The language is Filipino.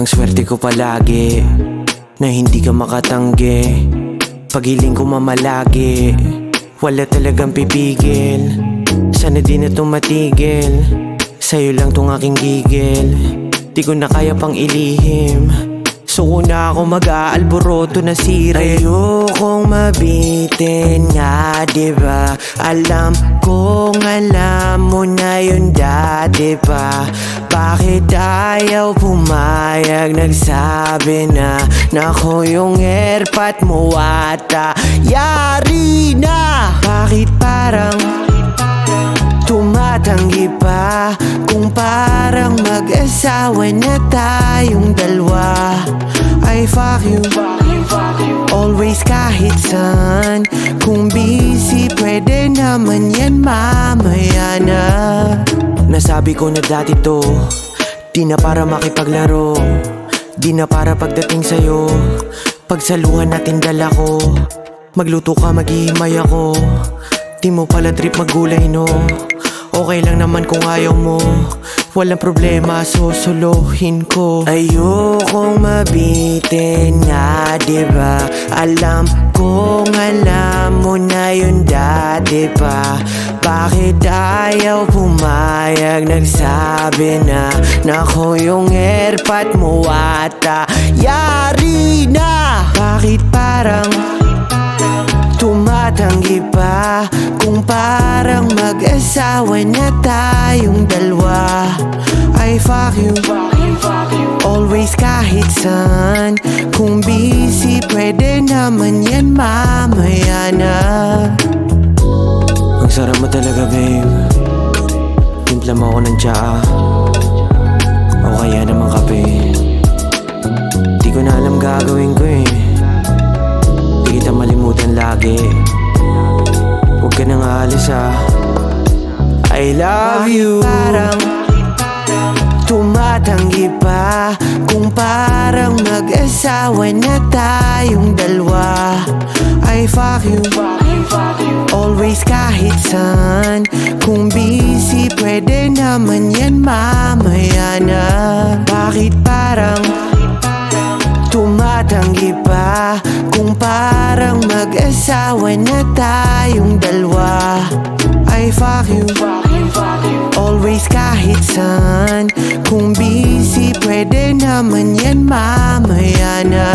Ang swerte ko palagi na hindi ka makatanggi. Pagiling ko mamalagi, wala talagang pipigil. Sana di na itong matigil, sa'yo lang tong aking gigil. Di ko na kaya pang ilihim, so una ako mag-aalboroto na sira. Ayokong mabitin nga, diba? Alam kong alam mo na yun dati pa. Bakit ayaw pumayag? Nagsabi na nako yung airpat mo ata yari na. Bakit parang tumatanggi pa? Kung parang mag-asawa na tayong dalawa. I fuck you always kahit saan. Kung busy pwede naman yan mamaya na. Nasabi ko na dati to, di na para makipaglaro, di na para pagdating sa'yo. Pagsaluhan natin dala ko, magluto ka maghihimay ako. Di mo pala trip maggulay no. Okay lang naman kung ayaw mo, walang problema, susuluhin ko. Ayokong mabitin nga, diba? Alam kong alam mo na yun dati pa. Bakit ayaw pumayag? Nagsabi na nako yung airpat mo ata yari na. Bakit parang tumatanggi pa? Kung parang mag-asawa na tayong dalawa. I fuck you always kahit saan. Kung busy pwede naman yan mamaya na. Ang sarap mo talaga babe, timpla mo ako ng tsaa o kaya naman kape. Di ko na alam gagawin ko eh, di kita malimutan lagi. Huwag ka nang aalis ah, I love you. Parang tumatanggi pa? Kung parang mag-asawa na tayong dalawa. I fuck you always kahit saan. Kung busy pwede naman yan mamaya na. Bakit parang tumatanggi pa? Kung parang mag-asawa na tayong dalawa. I fuck you always kahit saan. Kung busy pwede naman yan mamaya na.